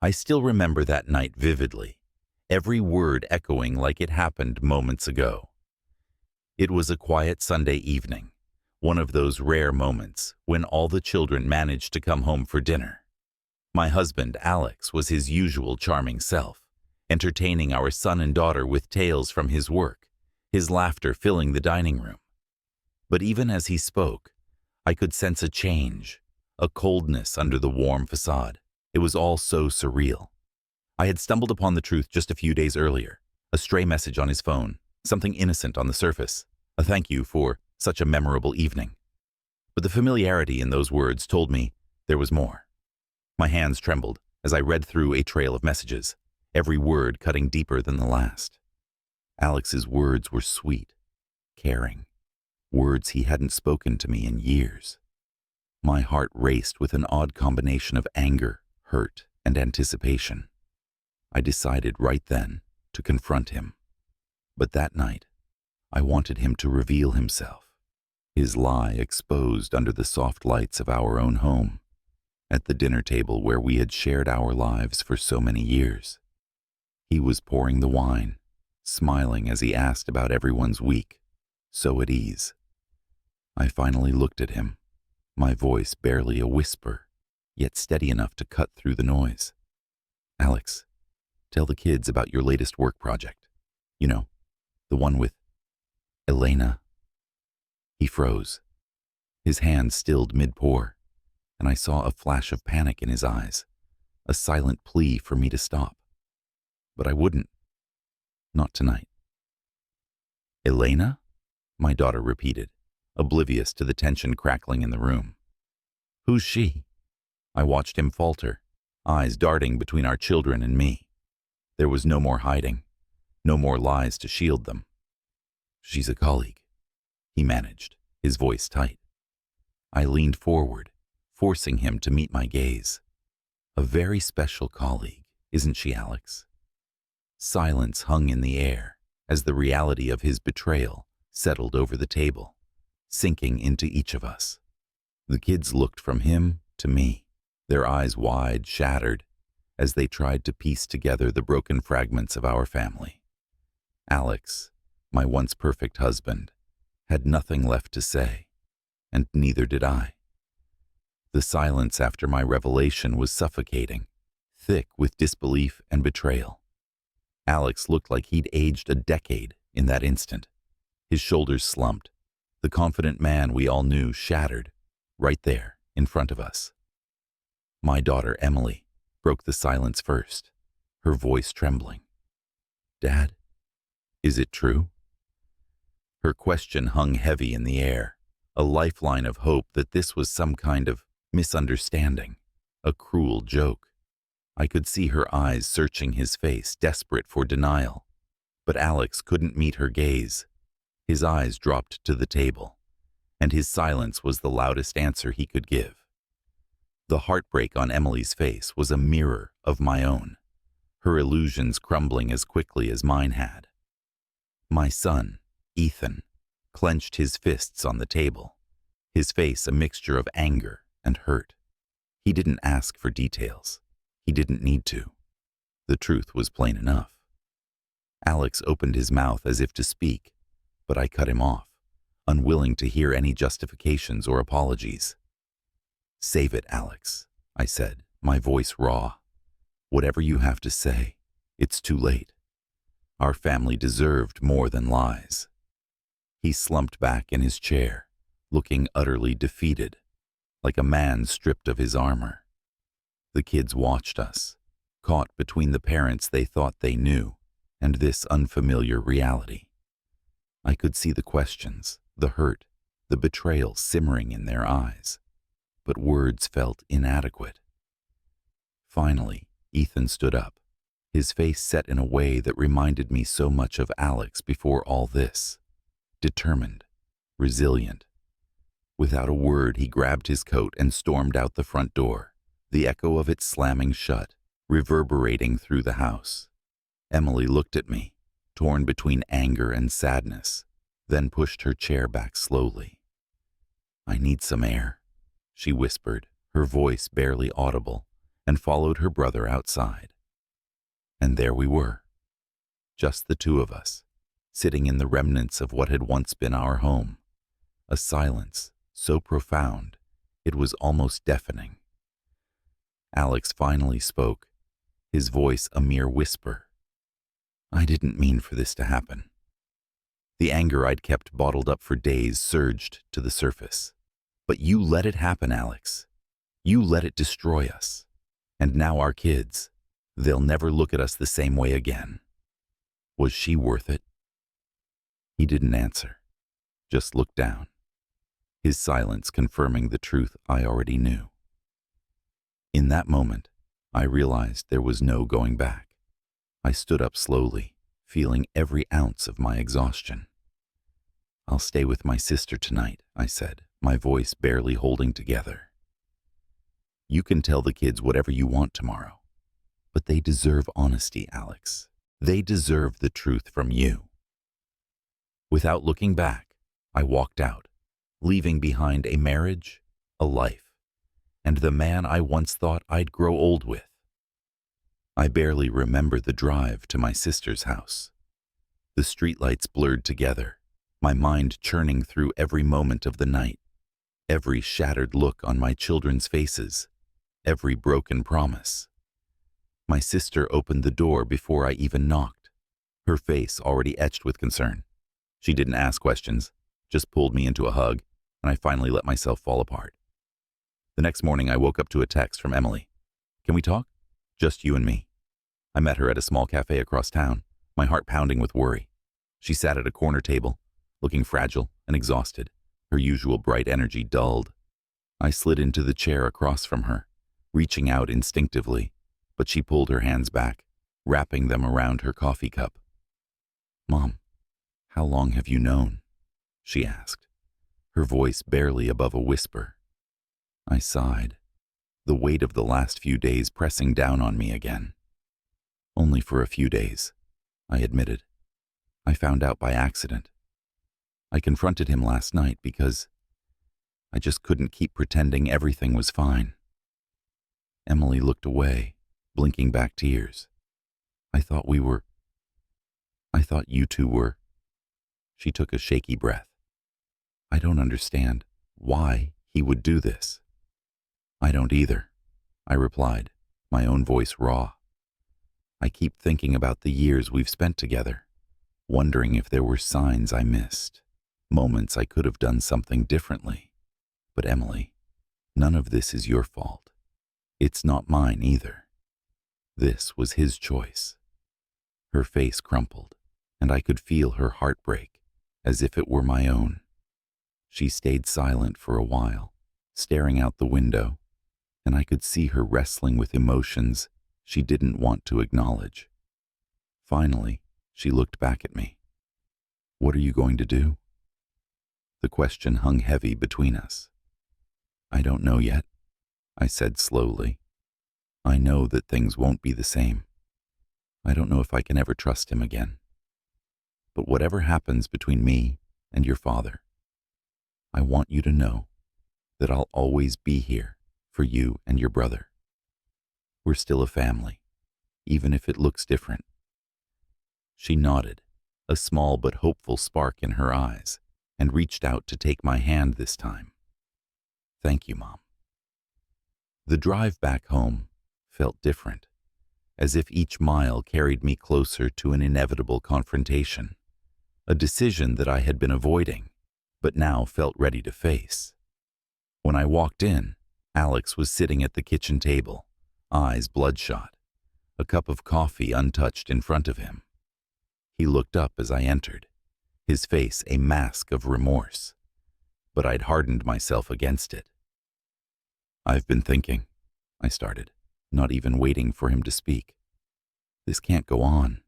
I still remember that night vividly, every word echoing like it happened moments ago. It was a quiet Sunday evening, one of those rare moments when all the children managed to come home for dinner. My husband, Alex, was his usual charming self, entertaining our son and daughter with tales from his work, his laughter filling the dining room. But even as he spoke, I could sense a change, a coldness under the warm facade. It was all so surreal. I had stumbled upon the truth just a few days earlier, a stray message on his phone, something innocent on the surface, a thank you for such a memorable evening. But the familiarity in those words told me there was more. My hands trembled as I read through a trail of messages, every word cutting deeper than the last. Alex's words were sweet, caring, words he hadn't spoken to me in years. My heart raced with an odd combination of anger, hurt, and anticipation. I decided right then to confront him. But that night, I wanted him to reveal himself, his lie exposed under the soft lights of our own home, at the dinner table where we had shared our lives for so many years. He was pouring the wine, smiling as he asked about everyone's week, so at ease. I finally looked at him, my voice barely a whisper, yet steady enough to cut through the noise. Alex, tell the kids about your latest work project. You know, the one with Elena. He froze. His hand stilled mid-pour, and I saw a flash of panic in his eyes, a silent plea for me to stop. But I wouldn't. Not tonight. Elena? My daughter repeated, oblivious to the tension crackling in the room. Who's she? I watched him falter, eyes darting between our children and me. There was no more hiding, no more lies to shield them. She's a colleague, he managed, his voice tight. I leaned forward, forcing him to meet my gaze. A very special colleague, isn't she, Alex? Silence hung in the air as the reality of his betrayal settled over the table, sinking into each of us. The kids looked from him to me, their eyes wide, shattered, as they tried to piece together the broken fragments of our family. Alex, my once perfect husband, had nothing left to say, and neither did I. The silence after my revelation was suffocating, thick with disbelief and betrayal. Alex looked like he'd aged a decade in that instant. His shoulders slumped, the confident man we all knew shattered, right there in front of us. My daughter, Emily, broke the silence first, her voice trembling. Dad, is it true? Her question hung heavy in the air, a lifeline of hope that this was some kind of misunderstanding, a cruel joke. I could see her eyes searching his face, desperate for denial. But Alex couldn't meet her gaze. His eyes dropped to the table, and his silence was the loudest answer he could give. The heartbreak on Emily's face was a mirror of my own, her illusions crumbling as quickly as mine had. My son, Ethan, clenched his fists on the table, his face a mixture of anger and hurt. He didn't ask for details. He didn't need to. The truth was plain enough. Alex opened his mouth as if to speak, but I cut him off, unwilling to hear any justifications or apologies. Save it, Alex, I said, my voice raw. Whatever you have to say, it's too late. Our family deserved more than lies. He slumped back in his chair, looking utterly defeated, like a man stripped of his armor. The kids watched us, caught between the parents they thought they knew and this unfamiliar reality. I could see the questions, the hurt, the betrayal simmering in their eyes, but words felt inadequate. Finally, Ethan stood up, his face set in a way that reminded me so much of Alex before all this. Determined, resilient. Without a word, he grabbed his coat and stormed out the front door, the echo of it slamming shut, reverberating through the house. Emily looked at me, torn between anger and sadness, then pushed her chair back slowly. I need some air, she whispered, her voice barely audible, and followed her brother outside. And there we were, just the two of us, sitting in the remnants of what had once been our home, a silence so profound it was almost deafening. Alex finally spoke, his voice a mere whisper. I didn't mean for this to happen. The anger I'd kept bottled up for days surged to the surface. But you let it happen, Alex. You let it destroy us. And now our kids, they'll never look at us the same way again. Was she worth it? He didn't answer, just looked down, his silence confirming the truth I already knew. In that moment, I realized there was no going back. I stood up slowly, feeling every ounce of my exhaustion. I'll stay with my sister tonight, I said, my voice barely holding together. You can tell the kids whatever you want tomorrow, but they deserve honesty, Alex. They deserve the truth from you. Without looking back, I walked out, leaving behind a marriage, a life, and the man I once thought I'd grow old with. I barely remember the drive to my sister's house. The streetlights blurred together, my mind churning through every moment of the night, every shattered look on my children's faces, every broken promise. My sister opened the door before I even knocked, her face already etched with concern. She didn't ask questions, just pulled me into a hug, and I finally let myself fall apart. The next morning I woke up to a text from Emily. Can we talk? Just you and me. I met her at a small cafe across town, my heart pounding with worry. She sat at a corner table, looking fragile and exhausted, her usual bright energy dulled. I slid into the chair across from her, reaching out instinctively, but she pulled her hands back, wrapping them around her coffee cup. Mom, how long have you known? She asked, her voice barely above a whisper. I sighed, the weight of the last few days pressing down on me again. Only for a few days, I admitted. I found out by accident. I confronted him last night because I just couldn't keep pretending everything was fine. Emily looked away, blinking back tears. I thought you two were. She took a shaky breath. I don't understand why he would do this. I don't either, I replied, my own voice raw. I keep thinking about the years we've spent together, wondering if there were signs I missed, moments I could have done something differently. But Emily, none of this is your fault. It's not mine either. This was his choice. Her face crumpled, and I could feel her heart break, as if it were my own. She stayed silent for a while, staring out the window, and I could see her wrestling with emotions she didn't want to acknowledge. Finally, she looked back at me. What are you going to do? The question hung heavy between us. I don't know yet, I said slowly. I know that things won't be the same. I don't know if I can ever trust him again. But whatever happens between me and your father, I want you to know that I'll always be here for you and your brother. We're still a family, even if it looks different. She nodded, a small but hopeful spark in her eyes, and reached out to take my hand this time. Thank you, Mom. The drive back home felt different, as if each mile carried me closer to an inevitable confrontation, a decision that I had been avoiding, but now felt ready to face. When I walked in, Alex was sitting at the kitchen table, eyes bloodshot, a cup of coffee untouched in front of him. He looked up as I entered, his face a mask of remorse, but I'd hardened myself against it. I've been thinking, I started, not even waiting for him to speak. This can't go on.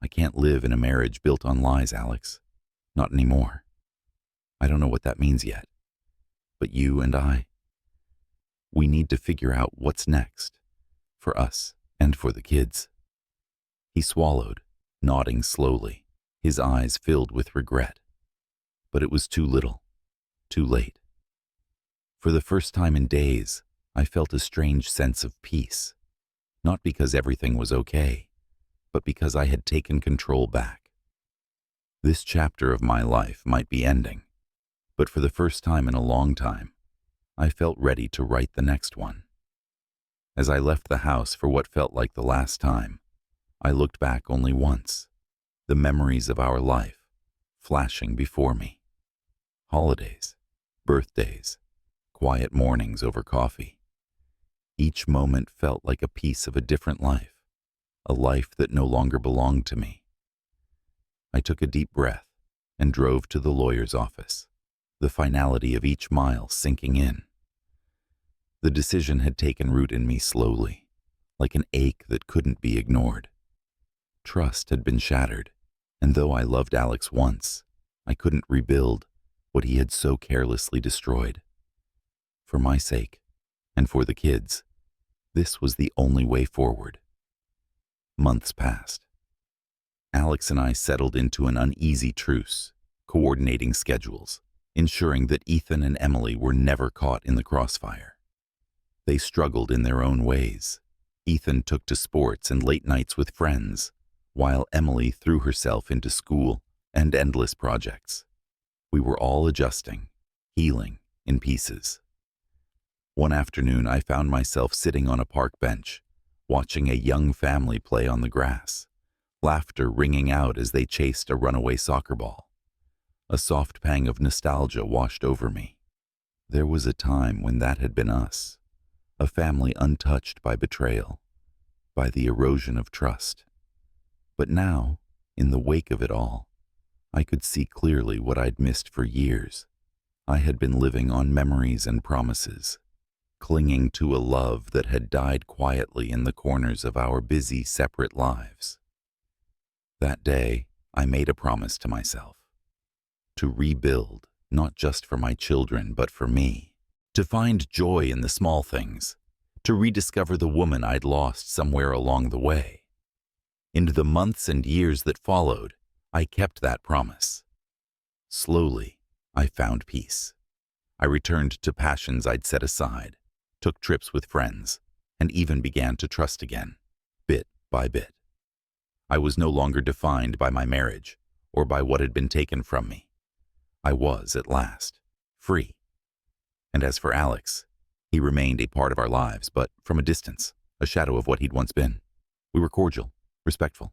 I can't live in a marriage built on lies, Alex. Not anymore. I don't know what that means yet. But you and I, we need to figure out what's next, for us and for the kids. He swallowed, nodding slowly, his eyes filled with regret. But it was too little, too late. For the first time in days, I felt a strange sense of peace, not because everything was okay, but because I had taken control back. This chapter of my life might be ending, but for the first time in a long time, I felt ready to write the next one. As I left the house for what felt like the last time, I looked back only once, the memories of our life flashing before me. Holidays, birthdays, quiet mornings over coffee. Each moment felt like a piece of a different life, a life that no longer belonged to me. I took a deep breath and drove to the lawyer's office, the finality of each mile sinking in. The decision had taken root in me slowly, like an ache that couldn't be ignored. Trust had been shattered, and though I loved Alex once, I couldn't rebuild what he had so carelessly destroyed. For my sake, and for the kids, this was the only way forward. Months passed. Alex and I settled into an uneasy truce, coordinating schedules, ensuring that Ethan and Emily were never caught in the crossfire. They struggled in their own ways. Ethan took to sports and late nights with friends, while Emily threw herself into school and endless projects. We were all adjusting, healing in pieces. One afternoon, I found myself sitting on a park bench, watching a young family play on the grass, laughter ringing out as they chased a runaway soccer ball. A soft pang of nostalgia washed over me. There was a time when that had been us, a family untouched by betrayal, by the erosion of trust. But now, in the wake of it all, I could see clearly what I'd missed for years. I had been living on memories and promises, clinging to a love that had died quietly in the corners of our busy, separate lives. That day, I made a promise to myself. To rebuild, not just for my children, but for me. To find joy in the small things. To rediscover the woman I'd lost somewhere along the way. In the months and years that followed, I kept that promise. Slowly, I found peace. I returned to passions I'd set aside, took trips with friends, and even began to trust again, bit by bit. I was no longer defined by my marriage or by what had been taken from me. I was, at last, free. And as for Alex, he remained a part of our lives, but from a distance, a shadow of what he'd once been. We were cordial, respectful.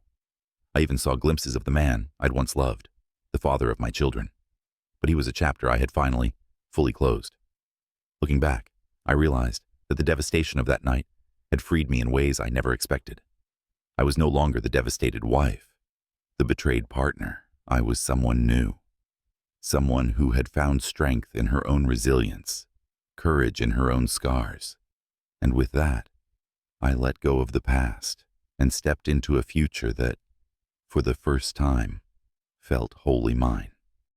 I even saw glimpses of the man I'd once loved, the father of my children. But he was a chapter I had finally, fully closed. Looking back, I realized that the devastation of that night had freed me in ways I never expected. I was no longer the devastated wife, the betrayed partner. I was someone new. Someone who had found strength in her own resilience, courage in her own scars. And with that, I let go of the past and stepped into a future that, for the first time, felt wholly mine.